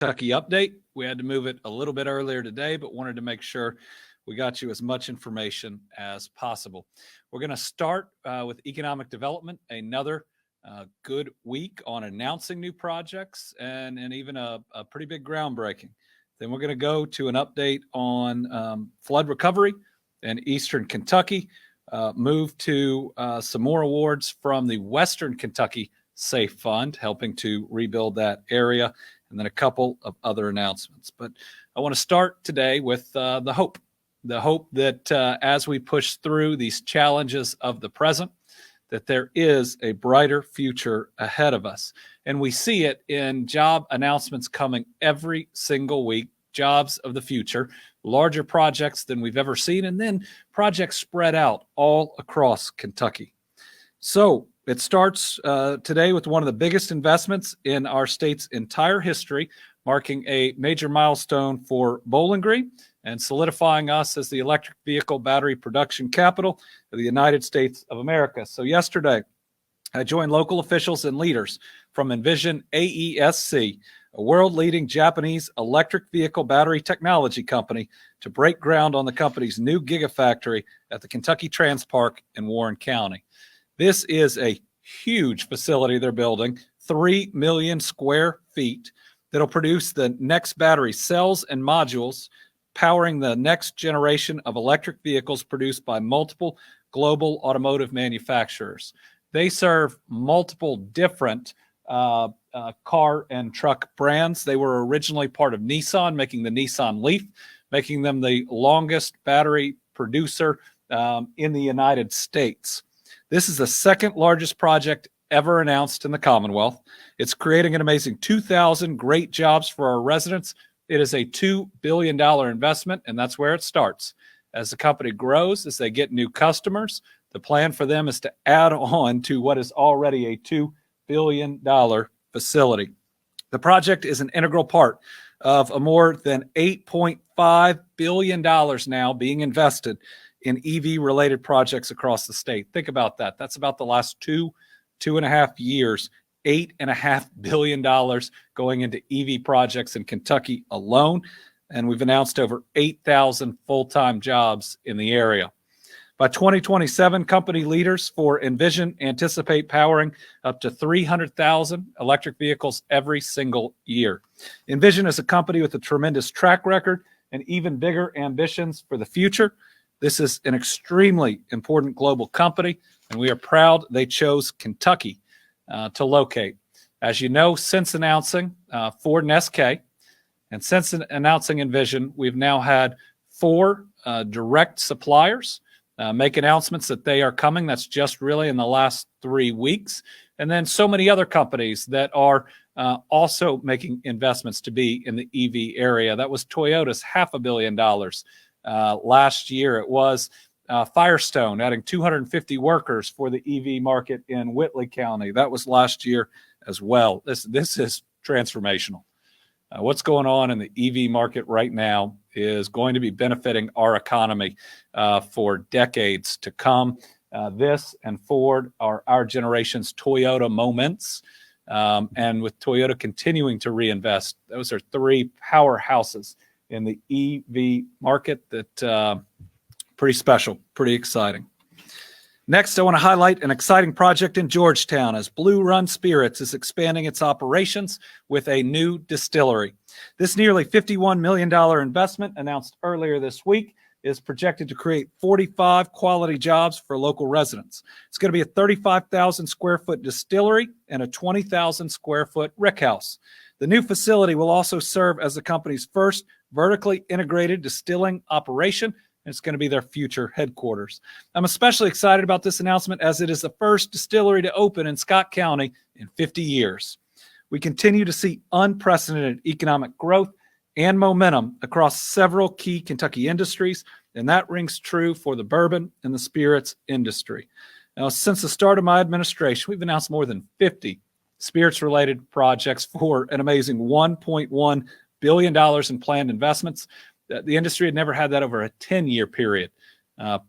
Kentucky update. We had to move it a little bit earlier today, but wanted to make sure we got you as much information as possible. We're going to start with economic development, another good week on announcing new projects and even a pretty big groundbreaking. Then we're going to go to an update on flood recovery in Eastern Kentucky, move to some more awards from the Western Kentucky Safe Fund, helping to rebuild that area, and then a couple of other announcements. But I want to start today with the hope that as we push through these challenges of the present, that there is a brighter future ahead of us. And we see it in job announcements coming every single week, jobs of the future, larger projects than we've ever seen, and then projects spread out all across Kentucky. So it starts today with one of the biggest investments in our state's entire history, marking a major milestone for Bowling Green and solidifying us as the electric vehicle battery production capital of the United States of America. So yesterday, I joined local officials and leaders from Envision AESC, a world-leading Japanese electric vehicle battery technology company, to break ground on the company's new Gigafactory at the Kentucky Trans Park in Warren County. This is a huge facility they're building, 3 million square feet, that'll produce the next battery cells and modules, powering the next generation of electric vehicles produced by multiple global automotive manufacturers. They serve multiple different car and truck brands. They were originally part of Nissan, making the Nissan Leaf, making them the longest battery producer in the United States. This is the second largest project ever announced in the Commonwealth. It's creating an amazing 2,000 great jobs for our residents. It is a $2 billion investment, and that's where it starts. As the company grows, as they get new customers, the plan for them is to add on to what is already a $2 billion facility. The project is an integral part of a more than $8.5 billion now being invested in EV-related projects across the state. Think about that. That's about the last two and a half years, $8.5 billion going into EV projects in Kentucky alone. And we've announced over 8,000 full-time jobs in the area. By 2027, company leaders for Envision anticipate powering up to 300,000 electric vehicles every single year. Envision is a company with a tremendous track record and even bigger ambitions for the future. This is an extremely important global company, and we are proud they chose Kentucky to locate. As you know, since announcing Ford and SK, and since announcing Envision, we've now had 4 direct suppliers make announcements that they are coming. That's just really in the last 3 weeks. And then so many other companies that are also making investments to be in the EV area. That was Toyota's $500 million. Last year, it was Firestone adding 250 workers for the EV market in Whitley County. That was last year as well. This is transformational. What's going on in the EV market right now is going to be benefiting our economy for decades to come. This and Ford are our generation's Toyota moments. And with Toyota continuing to reinvest, those are 3 powerhouses in the EV market that pretty special, pretty exciting. Next, I want to highlight an exciting project in Georgetown as Blue Run Spirits is expanding its operations with a new distillery. This nearly $51 million investment announced earlier this week is projected to create 45 quality jobs for local residents. It's going to be a 35,000 square foot distillery and a 20,000 square foot rickhouse. The new facility will also serve as the company's first vertically integrated distilling operation. It's going to be their future headquarters. I'm especially excited about this announcement as it is the first distillery to open in Scott County in 50 years. We continue to see unprecedented economic growth and momentum across several key Kentucky industries, and that rings true for the bourbon and the spirits industry. Now, since the start of my administration, we've announced more than 50 spirits-related projects for an amazing $1.1 billion in planned investments. The industry had never had that over a 10-year period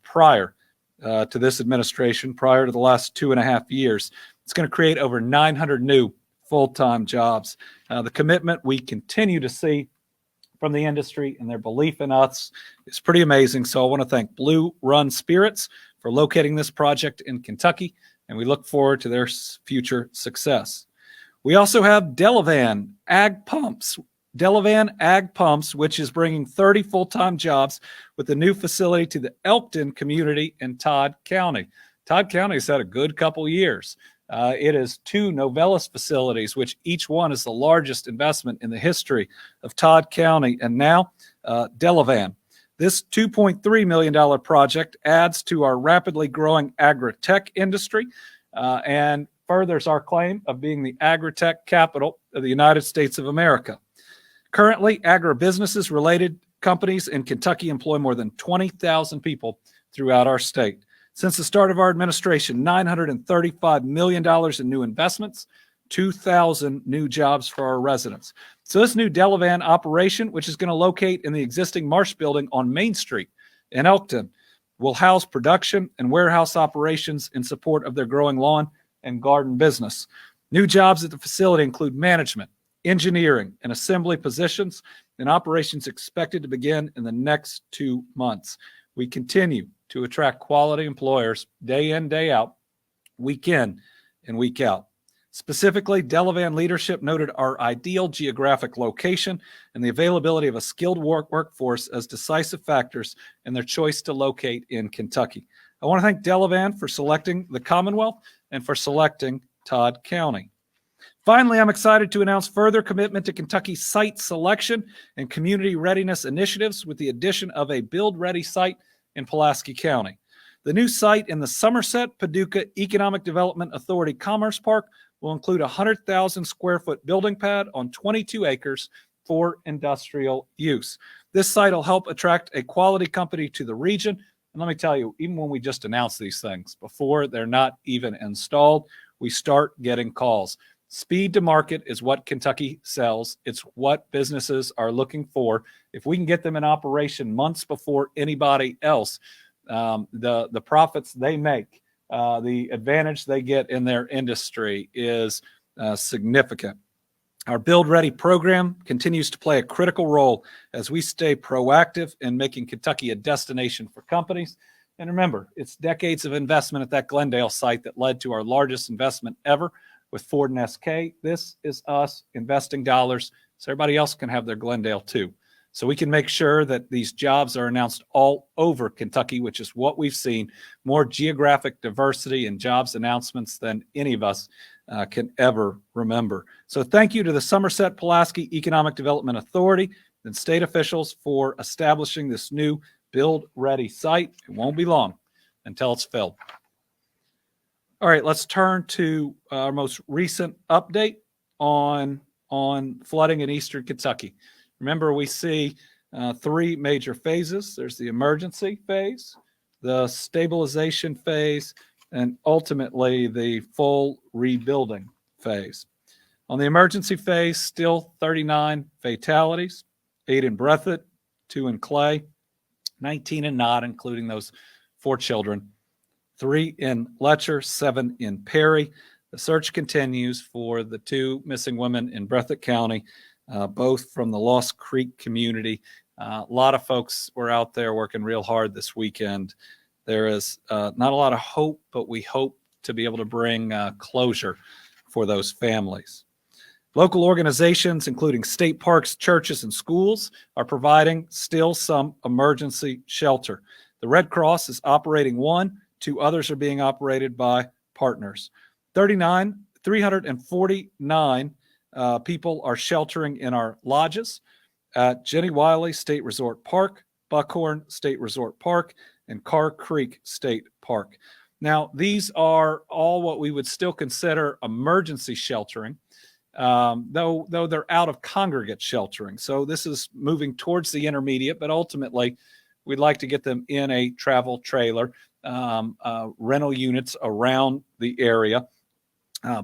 prior to this administration, prior to the last 2.5 years. It's going to create over 900 new full-time jobs. The commitment we continue to see from the industry and their belief in us is pretty amazing. So I want to thank Blue Run Spirits for locating this project in Kentucky, and we look forward to their future success. We also have Delavan AG Pumps. Delavan AG Pumps, which is bringing 30 full-time jobs with the new facility to the Elkton community in Todd County. Todd County has had a good couple years. It is 2 Novellus facilities, which each one is the largest investment in the history of Todd County, and now Delavan. This $2.3 million project adds to our rapidly growing agri-tech industry and furthers our claim of being the agri-tech capital of the United States of America. Currently, agribusinesses related companies in Kentucky employ more than 20,000 people throughout our state. Since the start of our administration, $935 million in new investments, 2,000 new jobs for our residents. So this new Delavan operation, which is going to locate in the existing Marsh building on Main Street in Elkton, will house production and warehouse operations in support of their growing lawn and garden business. New jobs at the facility include management, engineering, and assembly positions, and operations expected to begin in the next 2 months. We continue to attract quality employers day in, day out, week in and week out. Specifically, Delavan leadership noted our ideal geographic location and the availability of a skilled workforce as decisive factors in their choice to locate in Kentucky. I want to thank Delavan for selecting the Commonwealth and for selecting Todd County. Finally, I'm excited to announce further commitment to Kentucky site selection and community readiness initiatives with the addition of a build-ready site in Pulaski County. The new site in the Somerset Paducah Economic Development Authority Commerce Park will include a 100,000 square foot building pad on 22 acres for industrial use. This site will help attract a quality company to the region. And let me tell you, even when we just announce these things, before they're not even installed, we start getting calls. Speed to market is what Kentucky sells. It's what businesses are looking for. If we can get them in operation months before anybody else, the profits they make, the advantage they get in their industry is significant. Our Build Ready program continues to play a critical role as we stay proactive in making Kentucky a destination for companies. And remember, it's decades of investment at that Glendale site that led to our largest investment ever with Ford and SK. This is us investing dollars so everybody else can have their Glendale too. So we can make sure that these jobs are announced all over Kentucky, which is what we've seen, more geographic diversity and jobs announcements than any of us can ever remember. So thank you to the Somerset Pulaski Economic Development Authority and state officials for establishing this new build-ready site. It won't be long until it's filled. All right, let's turn to our most recent update on flooding in eastern Kentucky. Remember, we see 3 major phases. There's the emergency phase, the stabilization phase, and ultimately the full rebuilding phase. On the emergency phase, still 39 fatalities, 8 in Breathitt, 2 in Clay, 19 in Knott, including those 4 children, 3 in Letcher, 7 in Perry. The search continues for the 2 missing women in Breathitt County, both from the Lost Creek community. A lot of folks were out there working real hard this weekend. There is not a lot of hope, but we hope to be able to bring closure for those families. Local organizations, including state parks, churches, and schools, are providing still some emergency shelter. The Red Cross is operating 1, 2 others are being operated by partners. 349 people are sheltering in our lodges at Jenny Wiley State Resort Park, Buckhorn State Resort Park, and Carr Creek State Park. Now, these are all what we would still consider emergency sheltering, though they're out of congregate sheltering. So this is moving towards the intermediate, but ultimately we'd like to get them in a travel trailer, rental units around the area,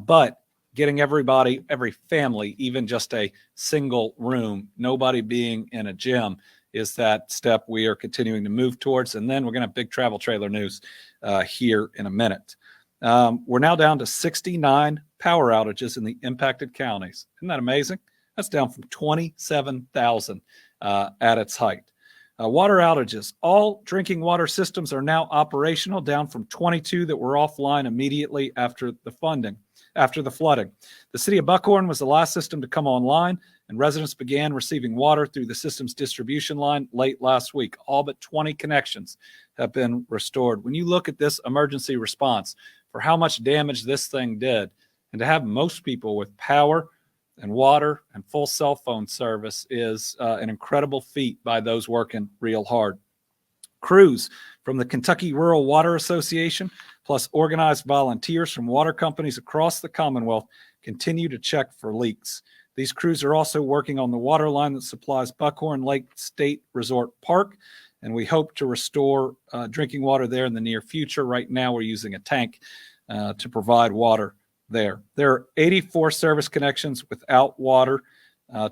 but getting everybody, every family, even just a single room, nobody being in a gym, is that step we are continuing to move towards. And then we're going to have big travel trailer news here in a minute. We're now down to 69 power outages in the impacted counties. Isn't that amazing? That's down from 27,000 at its height. Water outages. All drinking water systems are now operational, down from 22 that were offline immediately after the flooding. The city of Buckhorn was the last system to come online, and residents began receiving water through the system's distribution line late last week. All but 20 connections have been restored. When you look at this emergency response for how much damage this thing did, and to have most people with power and water and full cell phone service is an incredible feat by those working real hard. Crews from the Kentucky Rural Water Association, plus organized volunteers from water companies across the Commonwealth, continue to check for leaks. These crews are also working on the water line that supplies Buckhorn Lake State Resort Park, and we hope to restore drinking water there in the near future. Right now, we're using a tank to provide water there. There are 84 service connections without water,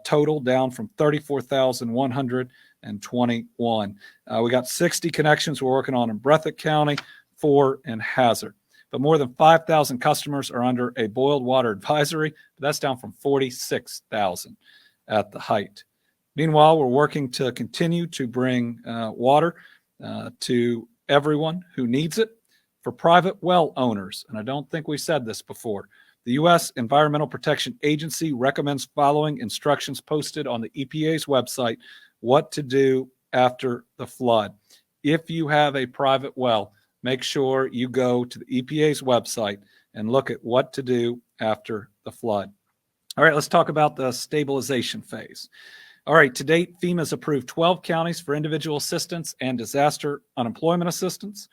total down from 34,121. We got 60 connections we're working on in Breathitt County, 4 in Hazard. But more than 5,000 customers are under a boiled water advisory. But that's down from 46,000 at the height. Meanwhile, we're working to continue to bring water to everyone who needs it. For private well owners, and I don't think we said this before, the U.S. Environmental Protection Agency recommends following instructions posted on the EPA's website what to do after the flood. If you have a private well, make sure you go to the EPA's website and look at what to do after the flood. All right, let's talk about the stabilization phase. All right, to date, FEMA has approved 12 counties for individual assistance and disaster unemployment assistance.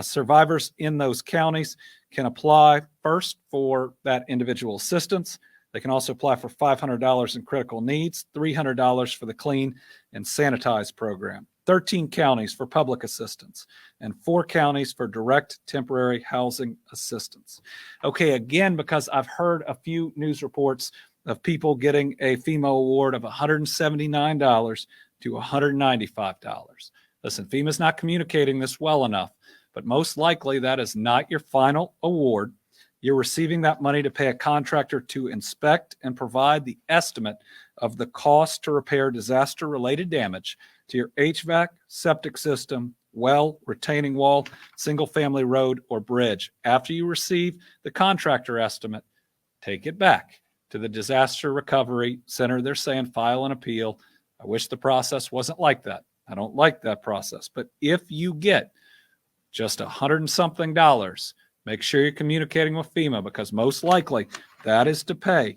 Survivors in those counties can apply first for that individual assistance. They can also apply for $500 in critical needs, $300 for the clean and sanitize program, 13 counties for public assistance, and 4 counties for direct temporary housing assistance. Okay, again, because I've heard a few news reports of people getting a FEMA award of $179 to $195. Listen, FEMA's not communicating this well enough, but most likely that is not your final award. You're receiving that money to pay a contractor to inspect and provide the estimate of the cost to repair disaster-related damage to your HVAC, septic system, well, retaining wall, single-family road, or bridge. After you receive the contractor estimate, take it back to the Disaster Recovery Center. They're saying file an appeal. I wish the process wasn't like that. I don't like that process. But if you get just $100 and something, make sure you're communicating with FEMA, because most likely that is to pay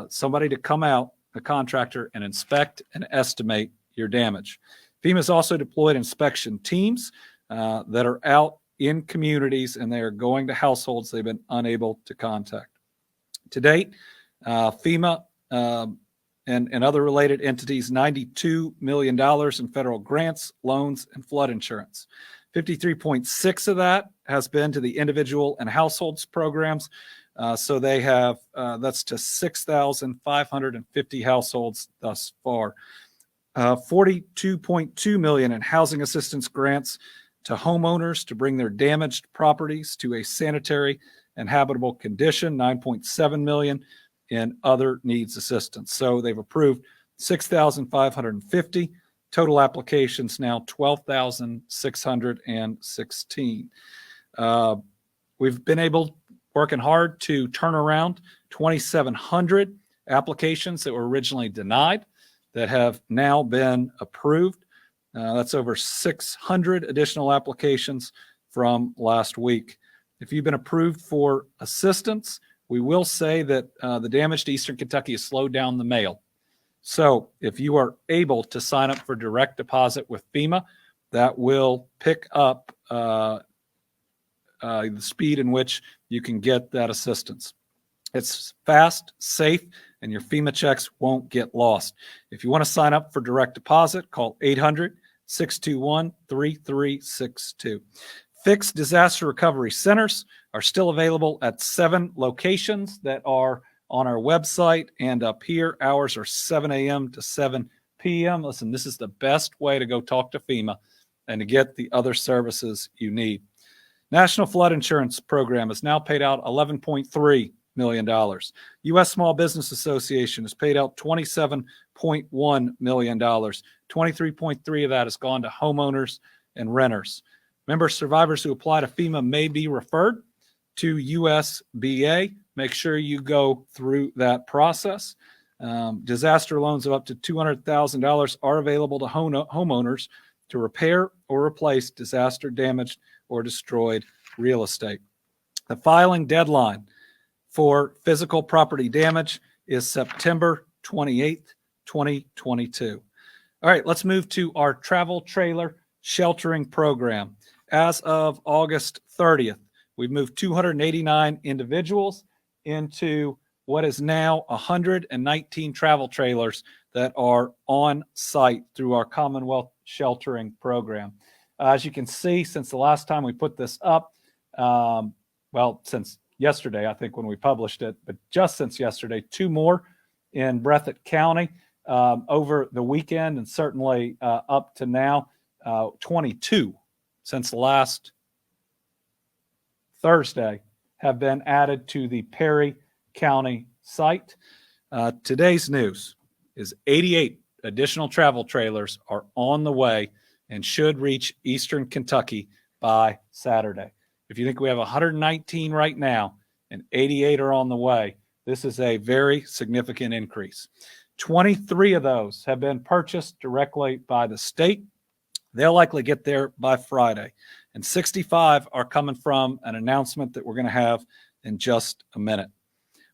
somebody to come out, a contractor, and inspect and estimate your damage. FEMA has also deployed inspection teams that are out in communities, and they are going to households they've been unable to contact. To date, FEMA and other related entities, $92 million in federal grants, loans, and flood insurance. 53.6 of that has been to the individual and households programs. So they have, that's to 6,550 households thus far. 42.2 million in housing assistance grants to homeowners to bring their damaged properties to a sanitary and habitable condition. 9.7 million in other needs assistance. So they've approved 6,550. Total applications now 12,616. We've been working hard to turn around 2,700 applications that were originally denied that have now been approved. That's over 600 additional applications from last week. If you've been approved for assistance, we will say that the damage to Eastern Kentucky has slowed down the mail. So if you are able to sign up for direct deposit with FEMA, that will pick up the speed in which you can get that assistance. It's fast, safe, and your FEMA checks won't get lost. If you want to sign up for direct deposit, call 800-621-3362. Fixed disaster recovery centers are still available at 7 locations that are on our website and up here. Hours are 7 a.m. to 7 p.m. Listen, this is the best way to go talk to FEMA and to get the other services you need. National Flood Insurance Program has now paid out $11.3 million. U.S. Small Business Association has paid out $27.1 million. 23.3 of that has gone to homeowners and renters. Remember, survivors who apply to FEMA may be referred to USBA. Make sure you go through that process. Disaster loans of up to $200,000 are available to homeowners to repair or replace disaster damaged or destroyed real estate. The filing deadline for physical property damage is September 28th, 2022. All right, let's move to our travel trailer sheltering program. As of August 30th, we've moved 289 individuals into what is now 119 travel trailers that are on site through our Commonwealth sheltering program. As you can see, since the last time we put this up, since yesterday, I think when we published it, but just since yesterday, 2 more in Breathitt County over the weekend, and certainly up to now, 22 since last Thursday have been added to the Perry County site. Today's news is 88 additional travel trailers are on the way and should reach Eastern Kentucky by Saturday. If you think we have 119 right now and 88 are on the way, this is a very significant increase. 23 of those have been purchased directly by the state. They'll likely get there by Friday. And 65 are coming from an announcement that we're going to have in just a minute.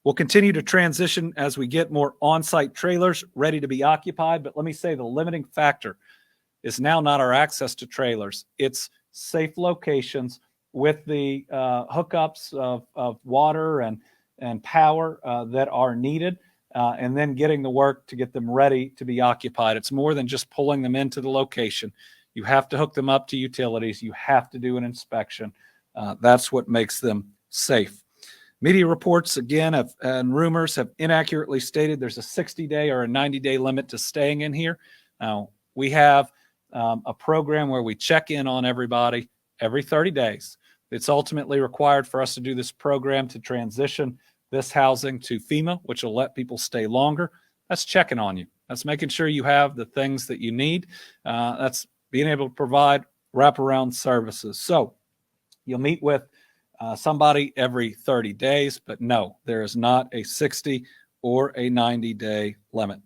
We'll continue to transition as we get more on-site trailers ready to be occupied. But let me say the limiting factor is now not our access to trailers. It's safe locations with the hookups of water and power that are needed, and then getting the work to get them ready to be occupied. It's more than just pulling them into the location. You have to hook them up to utilities. You have to do an inspection. That's what makes them safe. Media reports, again, and rumors have inaccurately stated there's a 60-day or a 90-day limit to staying in here. Now, we have a program where we check in on everybody every 30 days. It's ultimately required for us to do this program to transition this housing to FEMA, which will let people stay longer. That's checking on you. That's making sure you have the things that you need. That's being able to provide wraparound services. So you'll meet with somebody every 30 days, but no, there is not a 60 or a 90-day limit.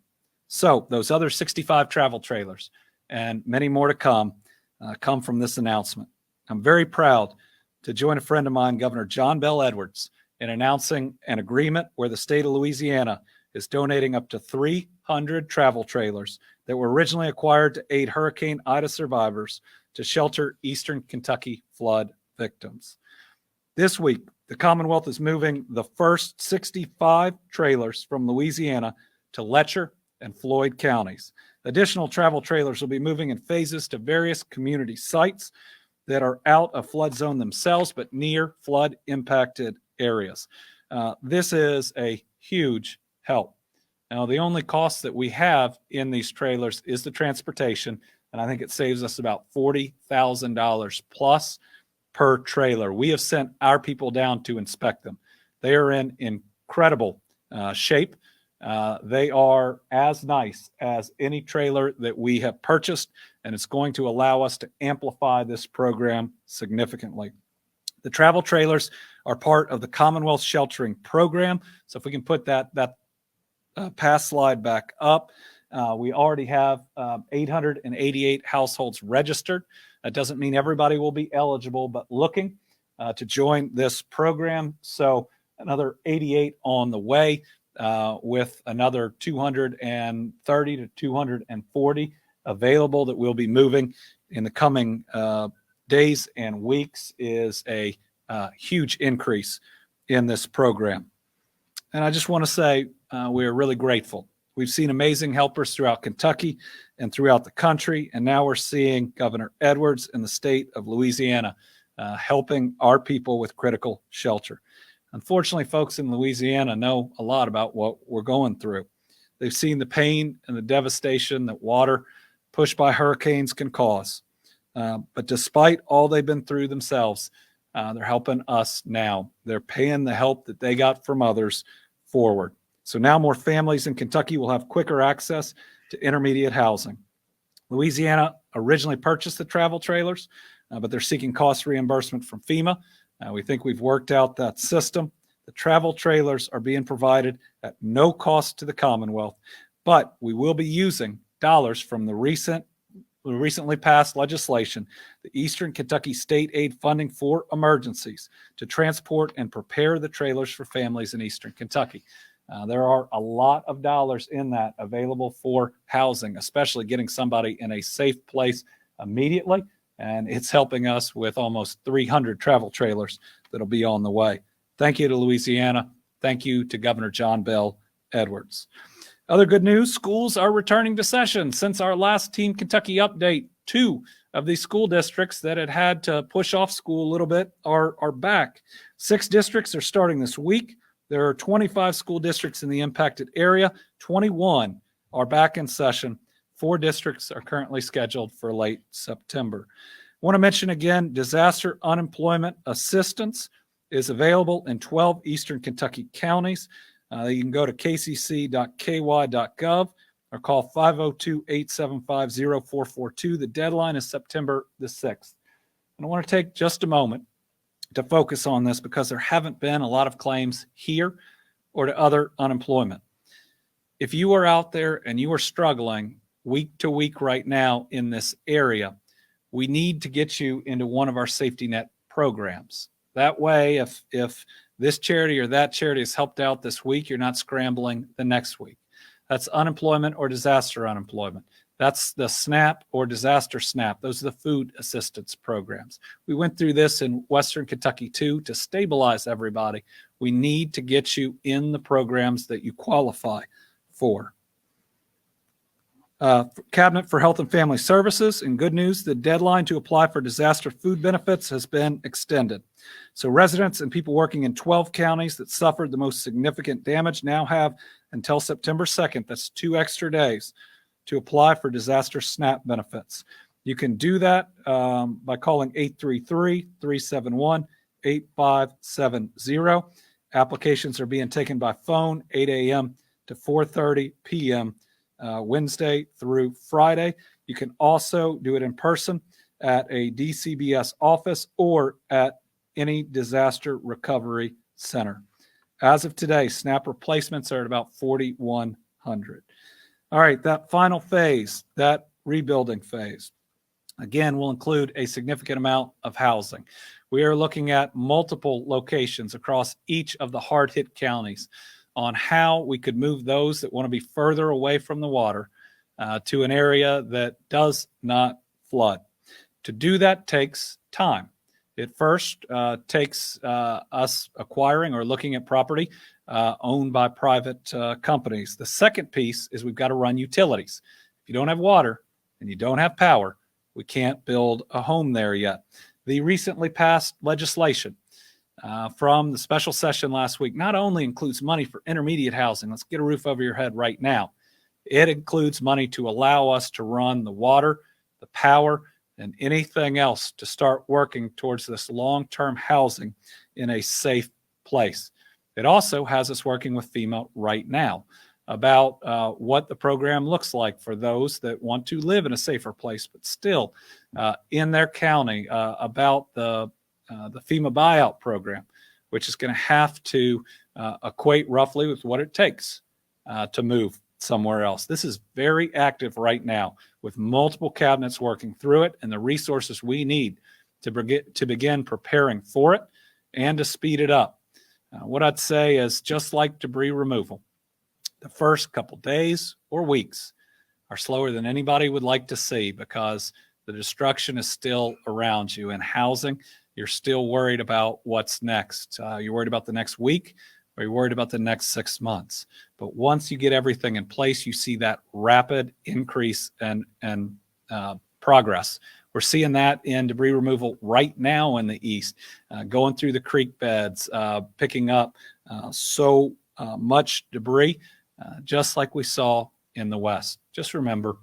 So those other 65 travel trailers and many more to come from this announcement. I'm very proud to join a friend of mine, Governor John Bel Edwards, in announcing an agreement where the state of Louisiana is donating up to 300 travel trailers that were originally acquired to aid Hurricane Ida survivors to shelter Eastern Kentucky flood victims. This week, the Commonwealth is moving the first 65 trailers from Louisiana to Letcher and Floyd counties. Additional travel trailers will be moving in phases to various community sites that are out of flood zone themselves, but near flood impacted areas. This is a huge help. Now, the only cost that we have in these trailers is the transportation, and I think it saves us about $40,000 plus per trailer. We have sent our people down to inspect them. They are in incredible shape. They are as nice as any trailer that we have purchased, and it's going to allow us to amplify this program significantly. The travel trailers are part of the Commonwealth Sheltering Program. So if we can put that past slide back up, we already have 888 households registered. That doesn't mean everybody will be eligible, but looking to join this program. So another 88 on the way, with another 230 to 240 available that we'll be moving in the coming days and weeks, is a huge increase in this program. And I just want to say we are really grateful. We've seen amazing helpers throughout Kentucky and throughout the country, and now we're seeing Governor Edwards in the state of Louisiana helping our people with critical shelter. Unfortunately, folks in Louisiana know a lot about what we're going through. They've seen the pain and the devastation that water pushed by hurricanes can cause. But despite all they've been through themselves, They're helping us now. They're paying the help that they got from others forward. So now more families in Kentucky will have quicker access to intermediate housing. Louisiana originally purchased the travel trailers, but they're seeking cost reimbursement from FEMA. We think we've worked out that system. The travel trailers are being provided at no cost to the Commonwealth, but we will be using dollars from the recently passed legislation, the Eastern Kentucky State Aid Funding for Emergencies, to transport and prepare the trailers for families in Eastern Kentucky. There are a lot of dollars in that available for housing, especially getting somebody in a safe place immediately. And it's helping us with almost 300 travel trailers that'll be on the way. Thank you to Louisiana. Thank you to Governor John Bell Edwards. Other good news, schools are returning to session. Since our last Team Kentucky update, 2 of these school districts that had to push off school a little bit are back. 6 districts are starting this week. There are 25 school districts in the impacted area. 21 are back in session. 4 districts are currently scheduled for late September. I want to mention again, disaster unemployment assistance is available in 12 Eastern Kentucky counties. You can go to kcc.ky.gov or call 502-875-0442. The deadline is September the 6th. And I want to take just a moment to focus on this because there haven't been a lot of claims here or to other unemployment. If you are out there and you are struggling week to week right now in this area, we need to get you into one of our safety net programs. That way, if this charity or that charity has helped out this week, you're not scrambling the next week. That's unemployment or disaster unemployment. That's the SNAP or disaster SNAP. Those are the food assistance programs. We went through this in Western Kentucky too to stabilize everybody. We need to get you in the programs that you qualify for. Cabinet for Health and Family Services. In good news, the deadline to apply for disaster food benefits has been extended. So residents and people working in 12 counties that suffered the most significant damage now have until September 2nd, that's 2 extra days, to apply for disaster SNAP benefits. You can do that by calling 833-371-8570. Applications are being taken by phone 8 a.m. to 4:30 p.m. Wednesday through Friday. You can also do it in person at a DCBS office or at any disaster recovery center. As of today, SNAP replacements are at about 4,100. All right, that final phase, that rebuilding phase, again, will include a significant amount of housing. We are looking at multiple locations across each of the hard-hit counties on how we could move those that want to be further away from the water to an area that does not flood. To do that takes time. It first takes us acquiring or looking at property owned by private companies. The second piece is we've got to run utilities. If you don't have water and you don't have power, we can't build a home there yet. The recently passed legislation from the special session last week not only includes money for intermediate housing, let's get a roof over your head right now, it includes money to allow us to run the water, the power, and anything else to start working towards this long-term housing in a safe place. It also has us working with FEMA right now about what the program looks like for those that want to live in a safer place, but still in their county, about the FEMA buyout program, which is going to have to equate roughly with what it takes to move somewhere else. This is very active right now with multiple cabinets working through it and the resources we need to begin preparing for it and to speed it up. What I'd say is just like debris removal, the first couple days or weeks are slower than anybody would like to see because the destruction is still around you. In housing, you're still worried about what's next. You're worried about the next week, or you're worried about the next 6 months. But once you get everything in place, you see that rapid increase and progress. We're seeing that in debris removal right now in the east, going through the creek beds, picking up so much debris, just like we saw in the west. Just remember,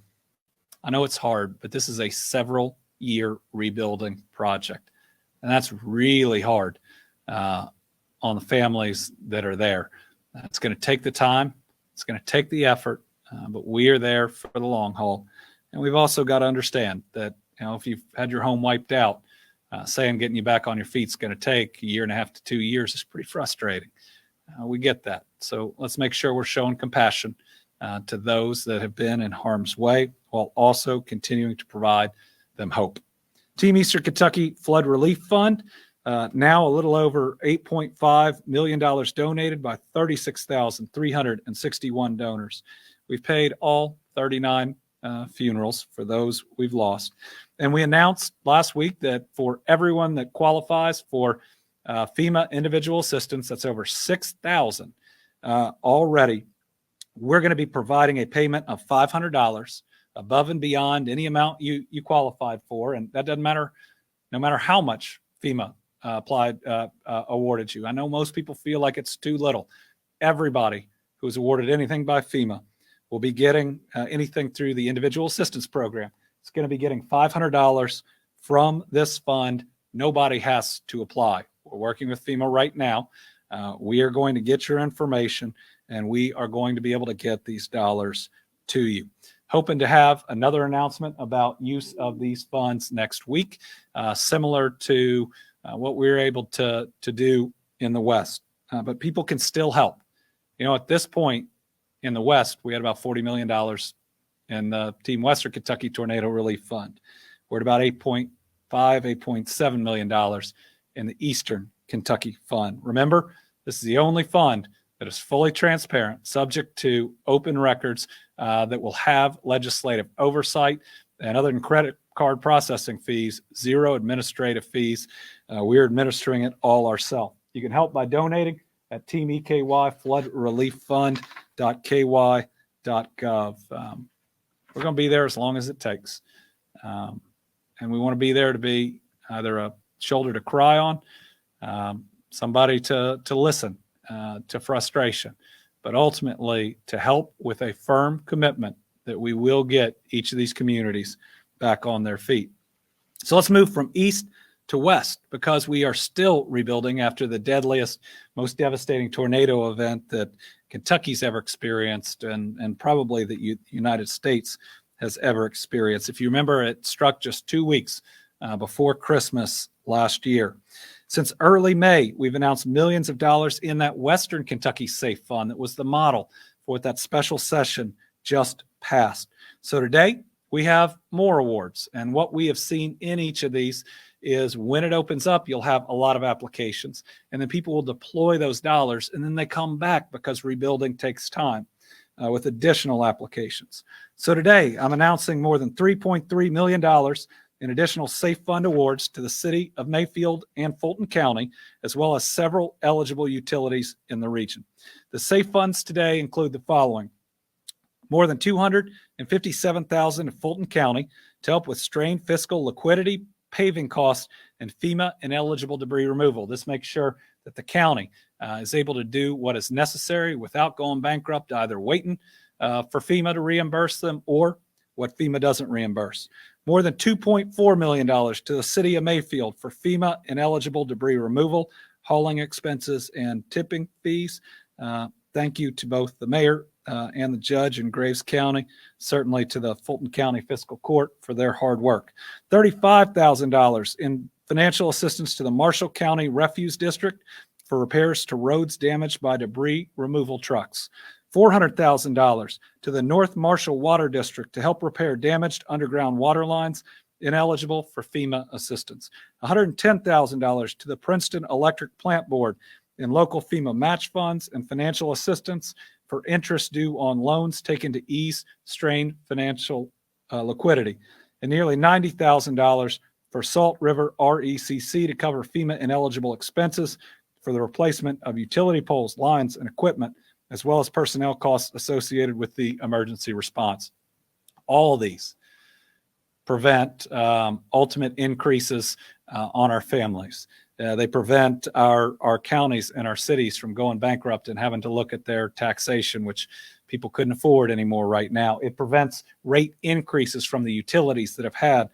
I know it's hard, but this is a several-year rebuilding project. And that's really hard on the families that are there. It's going to take the time. It's going to take the effort, but we are there for the long haul. And we've also got to understand that, if you've had your home wiped out, saying getting you back on your feet is going to take 1.5 to 2 years is pretty frustrating. We get that. So let's make sure we're showing compassion to those that have been in harm's way while also continuing to provide them hope. Team Eastern Kentucky Flood Relief Fund, now a little over $8.5 million donated by 36,361 donors. We've paid all 39 funerals for those we've lost. And we announced last week that for everyone that qualifies for FEMA individual assistance, that's over 6,000 already, we're going to be providing a payment of $500 above and beyond any amount you qualified for. And that doesn't matter, no matter how much FEMA awarded you. I know most people feel like it's too little. Everybody who's awarded anything by FEMA will be getting anything through the individual assistance program. It's going to be getting $500 from this fund. Nobody has to apply. We're working with FEMA right now. We are going to get your information, and we are going to be able to get these dollars to you. Hoping to have another announcement about use of these funds next week, similar to what we were able to do in the West. But people can still help. At this point in the West, we had about $40 million in the Team Western Kentucky Tornado Relief Fund. We're at about $8.7 million in the Eastern Kentucky Fund. Remember, this is the only fund that is fully transparent, subject to open records that will have legislative oversight. And other than credit card processing fees, zero administrative fees. We're administering it all ourselves. You can help by donating at Team EKY floodrelieffund.ky.gov. We're going to be there as long as it takes. And we want to be there to be either a shoulder to cry on, somebody to listen to frustration, but ultimately to help with a firm commitment that we will get each of these communities back on their feet. So let's move from east to west, because we are still rebuilding after the deadliest, most devastating tornado event that Kentucky's ever experienced, and probably the United States has ever experienced. If you remember, it struck just 2 weeks before Christmas last year. Since early May, we've announced millions of dollars in that Western Kentucky Safe Fund that was the model for what that special session just passed. So today, we have more awards. And what we have seen in each of these is when it opens up, you'll have a lot of applications. And then people will deploy those dollars, and then they come back because rebuilding takes time with additional applications. So today, I'm announcing more than $3.3 million in additional Safe Fund awards to the city of Mayfield and Fulton County, as well as several eligible utilities in the region. The Safe Funds today include the following: more than $257,000 in Fulton County to help with strained fiscal liquidity, paving costs, and FEMA ineligible debris removal. This makes sure that the county is able to do what is necessary without going bankrupt, either waiting for FEMA to reimburse them or what FEMA doesn't reimburse. More than $2.4 million to the city of Mayfield for FEMA ineligible debris removal, hauling expenses, and tipping fees. Thank you to both the mayor and the judge in Graves County, certainly to the Fulton County Fiscal Court for their hard work. $35,000 in financial assistance to the Marshall County Refuse District for repairs to roads damaged by debris removal trucks. $400,000 to the North Marshall Water District to help repair damaged underground water lines ineligible for FEMA assistance. $110,000 to the Princeton Electric Plant Board in local FEMA match funds and financial assistance for interest due on loans taken to ease strained financial liquidity. And nearly $90,000 for Salt River RECC to cover FEMA ineligible expenses for the replacement of utility poles, lines, and equipment, as well as personnel costs associated with the emergency response. All of these prevent ultimate increases on our families. They prevent our counties and our cities from going bankrupt and having to look at their taxation, which people couldn't afford anymore right now. It prevents rate increases from the utilities that have had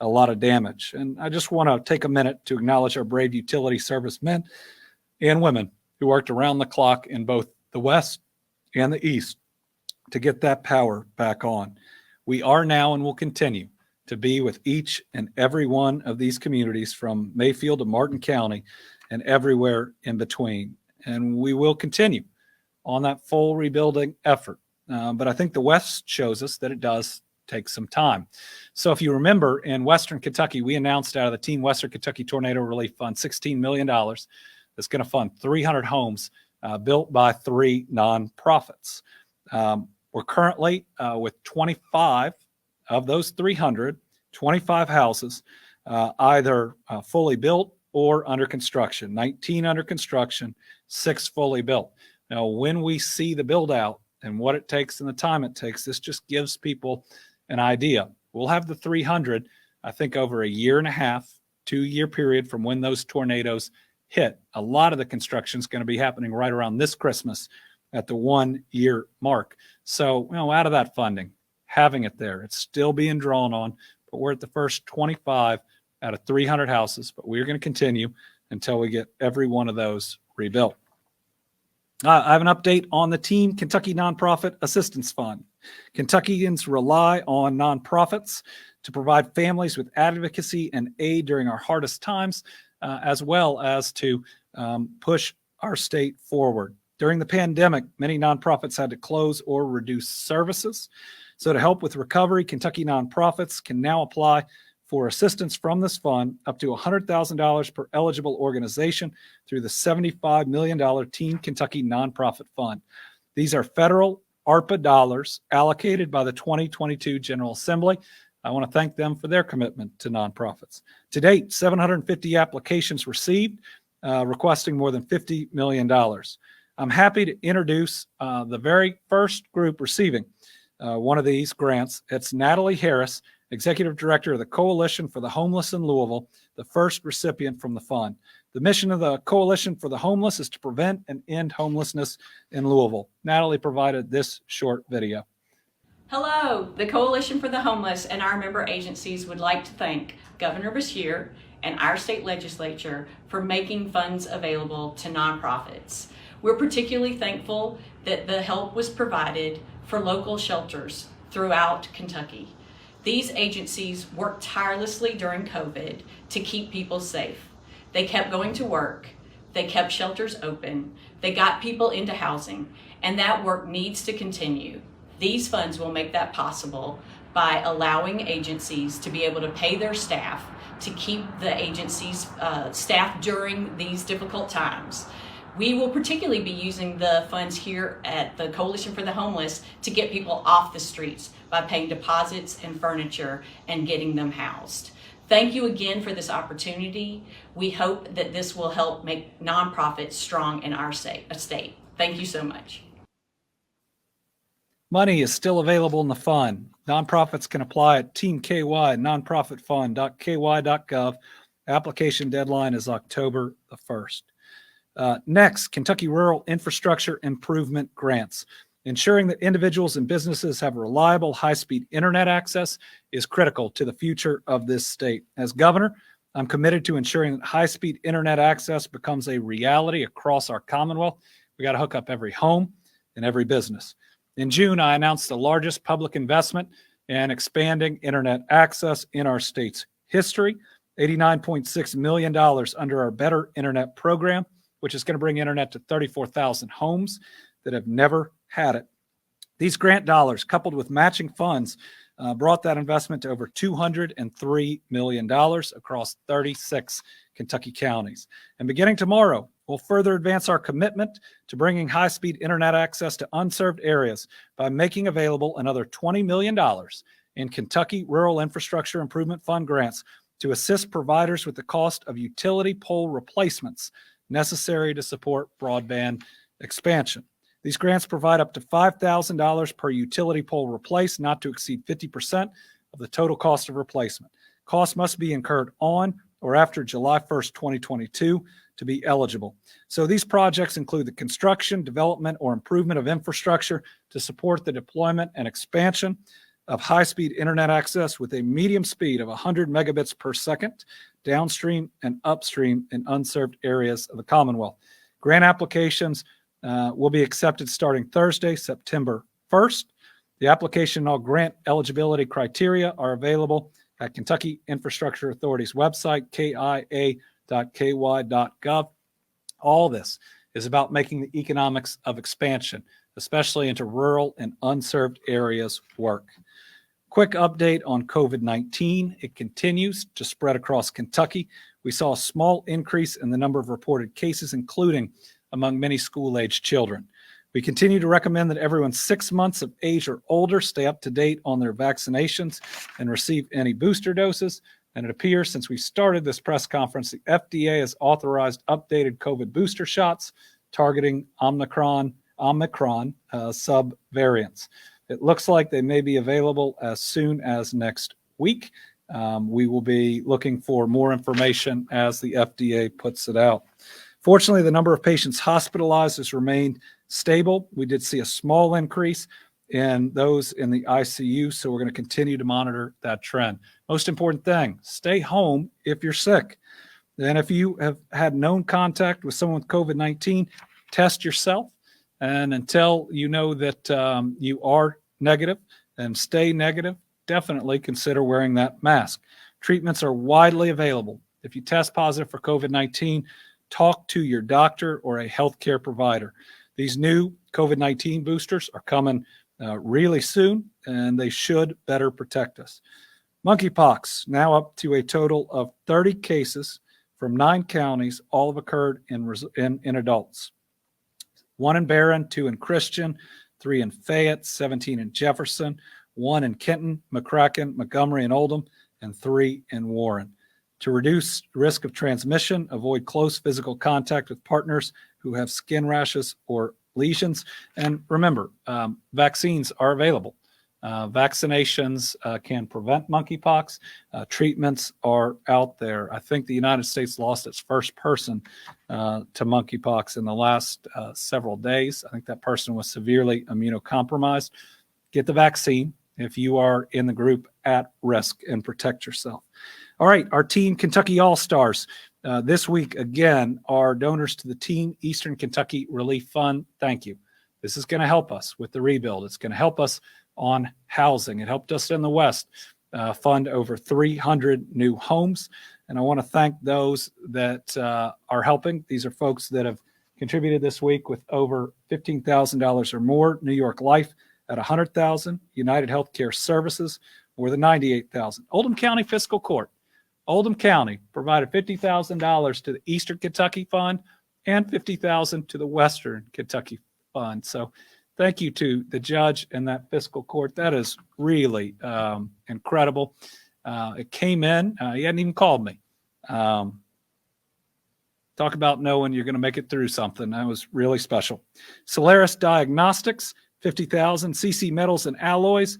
a lot of damage. And I just want to take a minute to acknowledge our brave utility servicemen and women who worked around the clock in both the West and the East to get that power back on. We are now and will continue to be with each and every one of these communities from Mayfield to Martin County and everywhere in between. And we will continue on that full rebuilding effort. But I think the West shows us that it does take some time. So if you remember, in Western Kentucky, we announced out of the Team Western Kentucky Tornado Relief Fund $16 million that's going to fund 300 homes built by 3 nonprofits. We're currently with 25 of those 300, 25 houses either fully built or under construction, 19 under construction, 6 fully built. Now, when we see the build out and what it takes and the time it takes, this just gives people an idea. We'll have the 300, I think, over a year and a half, 2-year period from when those tornadoes hit. A lot of the construction is going to be happening right around this Christmas at the 1-year mark. So, out of that funding, having it there, it's still being drawn on, but we're at the first 25 out of 300 houses, but we're going to continue until we get every one of those rebuilt. I have an update on the Team Kentucky Nonprofit Assistance Fund. Kentuckians rely on nonprofits to provide families with advocacy and aid during our hardest times, as well as to push our state forward. During the pandemic, many nonprofits had to close or reduce services. So to help with recovery, Kentucky nonprofits can now apply for assistance from this fund up to $100,000 per eligible organization through the $75 million Team Kentucky Nonprofit Fund. These are federal ARPA dollars allocated by the 2022 General Assembly. I want to thank them for their commitment to nonprofits. To date, 750 applications received, requesting more than $50 million. I'm happy to introduce the very first group receiving one of these grants. It's Natalie Harris, Executive Director of the Coalition for the Homeless in Louisville, the first recipient from the fund. The mission of the Coalition for the Homeless is to prevent and end homelessness in Louisville. Natalie provided this short video. Hello, the Coalition for the Homeless and our member agencies would like to thank Governor Beshear and our state legislature for making funds available to nonprofits. We're particularly thankful that the help was provided for local shelters throughout Kentucky. These agencies worked tirelessly during COVID to keep people safe. They kept going to work, they kept shelters open, they got people into housing, and that work needs to continue. These funds will make that possible by allowing agencies to be able to pay their staff to keep the agency's staff during these difficult times. We will particularly be using the funds here at the Coalition for the Homeless to get people off the streets by paying deposits and furniture and getting them housed. Thank you again for this opportunity. We hope that this will help make nonprofits strong in our state. Thank you so much. Money is still available in the fund. Nonprofits can apply at Team KY, nonprofitfund.ky.gov. Application deadline is October the 1st. Next, Kentucky Rural Infrastructure Improvement Grants. Ensuring that individuals and businesses have reliable, high-speed internet access is critical to the future of this state. As governor, I'm committed to ensuring that high-speed internet access becomes a reality across our Commonwealth. We got to hook up every home and every business. In June, I announced the largest public investment in expanding internet access in our state's history, $89.6 million under our Better Internet program, which is going to bring internet to 34,000 homes that have never had it. These grant dollars, coupled with matching funds, brought that investment to over $203 million across 36 Kentucky counties. And beginning tomorrow, we'll further advance our commitment to bringing high-speed internet access to unserved areas by making available another $20 million in Kentucky Rural Infrastructure Improvement Fund grants to assist providers with the cost of utility pole replacements necessary to support broadband expansion. These grants provide up to $5,000 per utility pole replaced, not to exceed 50% of the total cost of replacement. Costs must be incurred on or after July 1st, 2022 to be eligible. So these projects include the construction, development, or improvement of infrastructure to support the deployment and expansion of high-speed internet access with a medium speed of 100 megabits per second, downstream and upstream in unserved areas of the Commonwealth. Grant applications will be accepted starting Thursday, September 1st. The application and all grant eligibility criteria are available at Kentucky Infrastructure Authority's website, kia.ky.gov. All this is about making the economics of expansion, especially into rural and unserved areas, work. Quick update on COVID-19. It continues to spread across Kentucky. We saw a small increase in the number of reported cases, including among many school-aged children. We continue to recommend that everyone 6 months of age or older stay up to date on their vaccinations and receive any booster doses. And it appears since we started this press conference, the FDA has authorized updated COVID booster shots targeting Omicron subvariants. It looks like they may be available as soon as next week. We will be looking for more information as the FDA puts it out. Fortunately, the number of patients hospitalized has remained stable. We did see a small increase in those in the ICU, so we're going to continue to monitor that trend. Most important thing, stay home if you're sick. And if you have had known contact with someone with COVID-19, test yourself. And until you know that you are negative and stay negative, definitely consider wearing that mask. Treatments are widely available. If you test positive for COVID-19, talk to your doctor or a healthcare provider. These new COVID-19 boosters are coming really soon, and they should better protect us. Monkeypox, now up to a total of 30 cases from 9 counties, all have occurred in adults. 1 in Barron, 2 in Christian, 3 in Fayette, 17 in Jefferson, 1 in Kenton, McCracken, Montgomery, and Oldham, and 3 in Warren. To reduce risk of transmission, avoid close physical contact with partners who have skin rashes or lesions. And remember, vaccines are available. Vaccinations can prevent monkeypox. Treatments are out there. I think the United States lost its first person to monkeypox in the last several days. I think that person was severely immunocompromised. Get the vaccine if you are in the group at risk and protect yourself. All right, our Team Kentucky All-Stars. This week, again, are donors to the Team Eastern Kentucky Relief Fund. Thank you. This is going to help us with the rebuild. It's going to help us on housing. It helped us in the West fund over 300 new homes. And I want to thank those that are helping. These are folks that have contributed this week with over $15,000 or more. New York Life at $100,000. United Healthcare Services more than $98,000. Oldham County Fiscal Court. Oldham County provided $50,000 to the Eastern Kentucky Fund and $50,000 to the Western Kentucky Fund. So thank you to the judge and that fiscal court. That is really incredible. It came in. He hadn't even called me. Talk about knowing you're going to make it through something. That was really special. Solaris Diagnostics, $50,000. CC Metals and Alloys,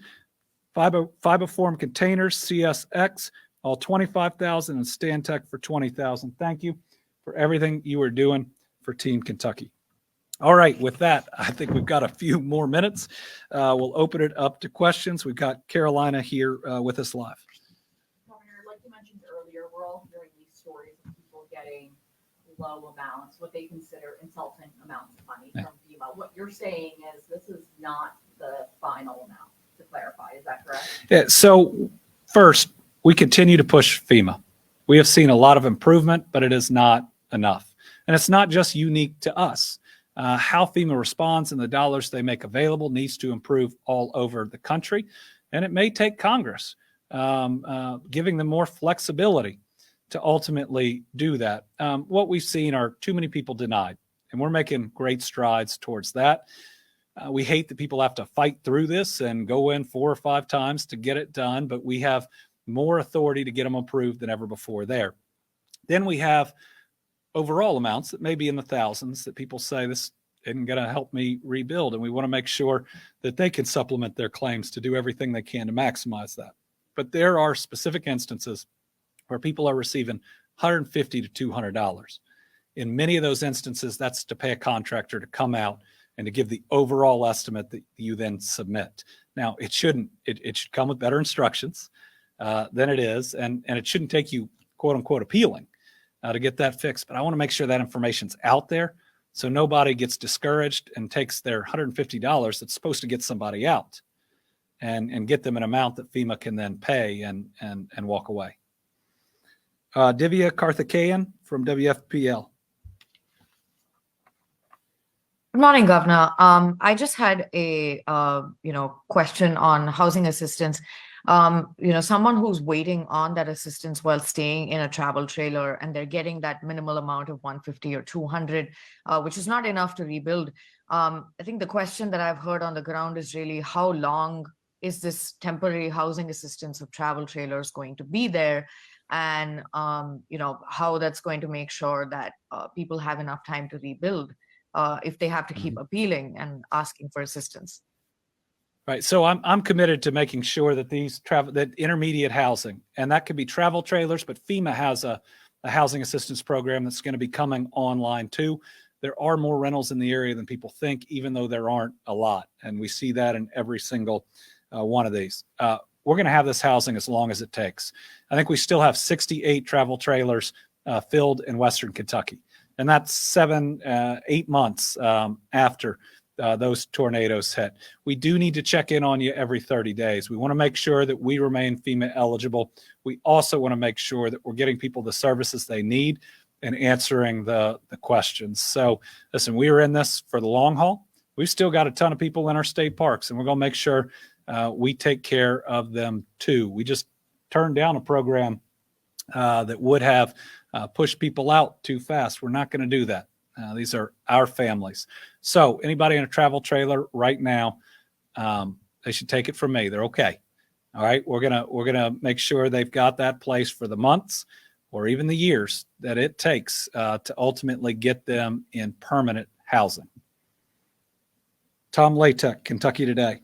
Fiberform Containers, CSX, all $25,000, and Stantec for $20,000. Thank you for everything you are doing for Team Kentucky. All right, with that, I think we've got a few more minutes. We'll open it up to questions. We've got Carolina here with us live. Governor, like you mentioned earlier, we're all hearing these stories of people getting low amounts, what they consider insulting amounts of money from FEMA. What you're saying is this is not the final amount, to clarify. Is that correct? Yeah, so first, we continue to push FEMA. We have seen a lot of improvement, but it is not enough. And it's not just unique to us. How FEMA responds and the dollars they make available needs to improve all over the country. And it may take Congress giving them more flexibility to ultimately do that. What we've seen are too many people denied, and we're making great strides towards that. We hate that people have to fight through this and go in 4 or 5 times to get it done, but we have more authority to get them approved than ever before there. Then we have overall amounts that may be in the thousands that people say this isn't going to help me rebuild. And we want to make sure that they can supplement their claims to do everything they can to maximize that. But there are specific instances where people are receiving $150 to $200. In many of those instances, that's to pay a contractor to come out and to give the overall estimate that you then submit. Now, it shouldn't. It should come with better instructions than it is, and it shouldn't take you, quote unquote, appealing to get that fixed. But I want to make sure that information's out there so nobody gets discouraged and takes their $150 that's supposed to get somebody out and get them an amount that FEMA can then pay and walk away. Divya Karthikeyan from WFPL. Good morning, Governor. I just had a question on housing assistance. Someone who's waiting on that assistance while staying in a travel trailer, and they're getting that minimal amount of 150 or 200, which is not enough to rebuild. I think the question that I've heard on the ground is really, how long is this temporary housing assistance of travel trailers going to be there? And how that's going to make sure that people have enough time to rebuild if they have to keep appealing and asking for assistance. Right. So I'm committed to making sure that that intermediate housing, and that could be travel trailers, but FEMA has a housing assistance program that's going to be coming online too. There are more rentals in the area than people think, even though there aren't a lot. And we see that in every single one of these. We're going to have this housing as long as it takes. I think we still have 68 travel trailers filled in Western Kentucky. And that's 8 months after those tornadoes hit. We do need to check in on you every 30 days. We want to make sure that we remain FEMA eligible. We also want to make sure that we're getting people the services they need and answering the questions. So listen, we are in this for the long haul. We've still got a ton of people in our state parks, and we're going to make sure we take care of them too. We just turned down a program that would have pushed people out too fast. We're not going to do that. These are our families. So anybody in a travel trailer right now, they should take it from me. They're okay. All right. We're gonna make sure they've got that place for the months or even the years that it takes to ultimately get them in permanent housing. Tom Latek, Kentucky Today.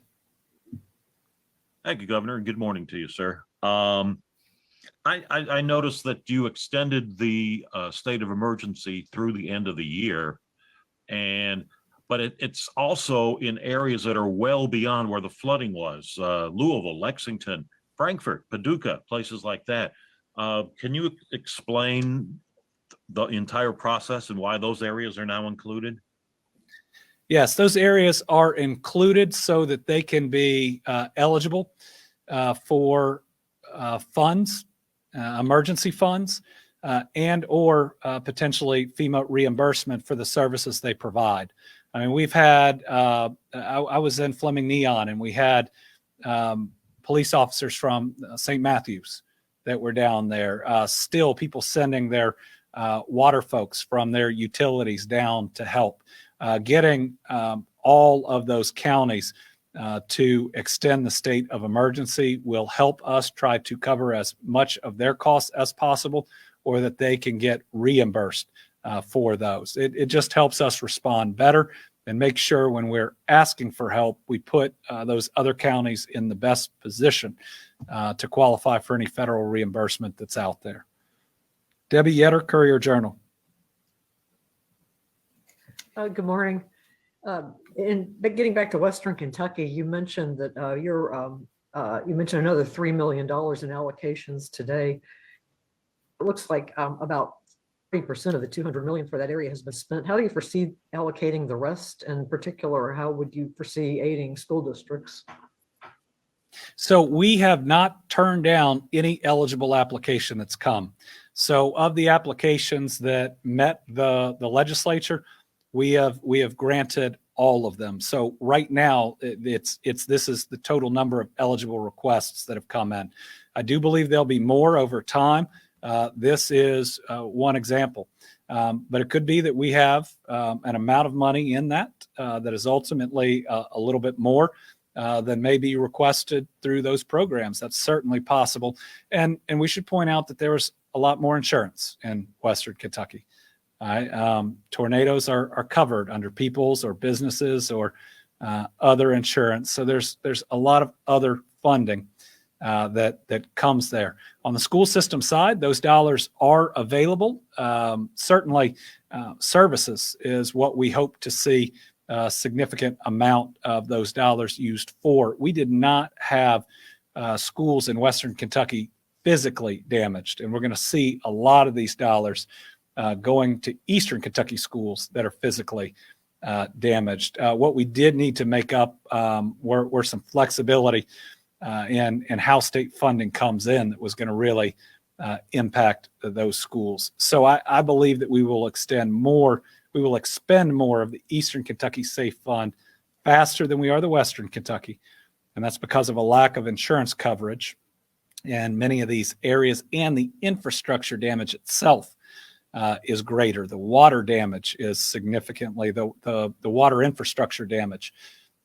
Thank you, Governor, and good morning to you, sir. I noticed that you extended the state of emergency through the end of the year, but it's also in areas that are well beyond where the flooding was. Louisville, Lexington, Frankfort, Paducah, places like that. Can you explain the entire process and why those areas are now included? Yes, those areas are included so that they can be eligible for funds, emergency funds, and or potentially FEMA reimbursement for the services they provide. I mean, we've had, I was in Fleming Neon, and we had police officers from St. Matthews that were down there. Still people sending their water folks from their utilities down to help. Getting all of those counties to extend the state of emergency will help us try to cover as much of their costs as possible, or that they can get reimbursed for those. It just helps us respond better and make sure when we're asking for help, we put those other counties in the best position to qualify for any federal reimbursement that's out there. Debbie Yetter, Courier Journal. Good morning. But getting back to Western Kentucky, you mentioned that you mentioned another $3 million in allocations today. It looks like about 30% of the $200 million for that area has been spent. How do you foresee allocating the rest? In particular, how would you foresee aiding school districts? So we have not turned down any eligible application that's come. So of the applications that met the legislature, we have granted all of them. So right now, this is the total number of eligible requests that have come in. I do believe there'll be more over time. This is one example, but it could be that we have an amount of money in that that is ultimately a little bit more than may be requested through those programs. That's certainly possible. And we should point out that there was a lot more insurance in Western Kentucky. Tornadoes are covered under people's or businesses or other insurance. So there's a lot of other funding that comes there. On the school system side, those dollars are available. Certainly, services is what we hope to see a significant amount of those dollars used for. We did not have schools in Western Kentucky physically damaged, and we're going to see a lot of these dollars going to Eastern Kentucky schools that are physically damaged. What we did need to make up were some flexibility in how state funding comes in that was going to really impact those schools. So I believe that we will expend more of the Eastern Kentucky Safe Fund faster than we are the Western Kentucky. And that's because of a lack of insurance coverage in many of these areas, and the infrastructure damage itself is greater. The water damage is significantly, the water infrastructure damage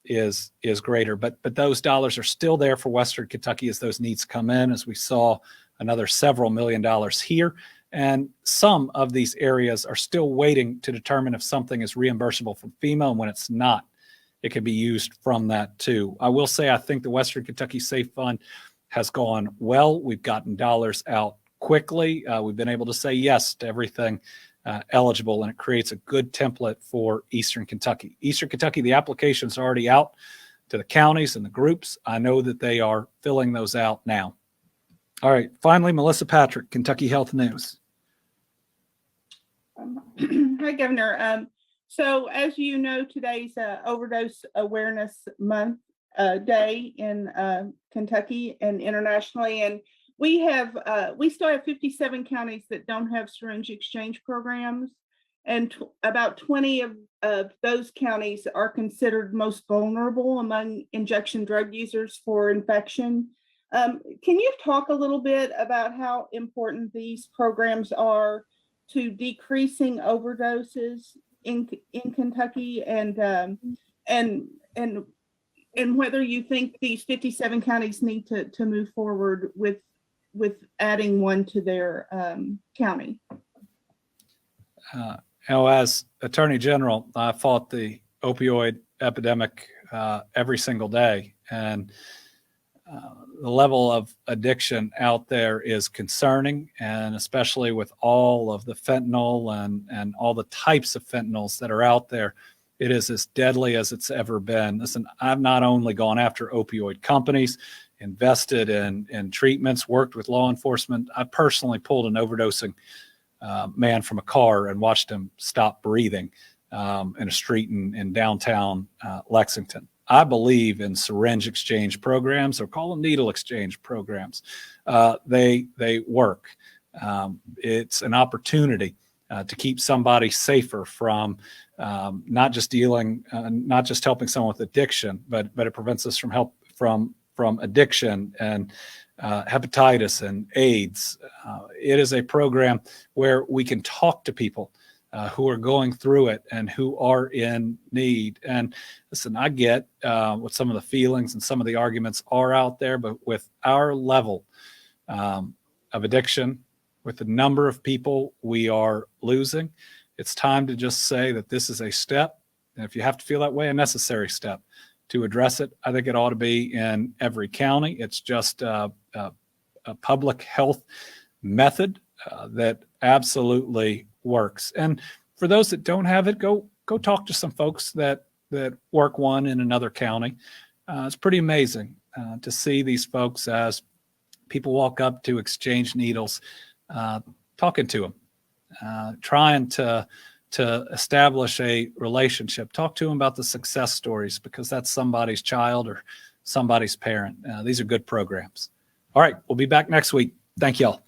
is greater, but those dollars are still there for Western Kentucky as those needs come in, as we saw another several $1 million here. And some of these areas are still waiting to determine if something is reimbursable from FEMA, and when it's not, it can be used from that too. I will say I think the Western Kentucky Safe Fund has gone well. We've gotten dollars out quickly. We've been able to say yes to everything eligible, and it creates a good template for Eastern Kentucky. Eastern Kentucky, the applications are already out to the counties and the groups. I know that they are filling those out now. All right, finally, Melissa Patrick, Kentucky Health News. Hi, Governor. So as you know, today's Overdose Awareness Month day in Kentucky and internationally, and we still have 57 counties that don't have syringe exchange programs, and about 20 of those counties are considered most vulnerable among injection drug users for infection. Can you talk a little bit about how important these programs are to decreasing overdoses in Kentucky, and whether you think these 57 counties need to move forward with adding one to their county? As Attorney General, I fought the opioid epidemic every single day, and the level of addiction out there is concerning, and especially with all of the fentanyl and all the types of fentanyls that are out there, it is as deadly as it's ever been. Listen, I've not only gone after opioid companies, invested in treatments, worked with law enforcement. I personally pulled an overdosing man from a car and watched him stop breathing in a street in downtown Lexington. I believe in syringe exchange programs, or call them needle exchange programs. They work. It's an opportunity to keep somebody safer from not just helping someone with addiction, but it prevents us from addiction and hepatitis and AIDS. It is a program where we can talk to people who are going through it and who are in need. And listen, I get what some of the feelings and some of the arguments are out there, but with our level of addiction, with the number of people we are losing, it's time to just say that this is a step, and if you have to feel that way, a necessary step to address it. I think it ought to be in every county. It's just a public health method that absolutely works. And for those that don't have it, go talk to some folks that work one in another county. It's pretty amazing to see these folks as people walk up to exchange needles, talking to them, trying to establish a relationship. Talk to them about the success stories, because that's somebody's child or somebody's parent. These are good programs. All right, we'll be back next week. Thank y'all.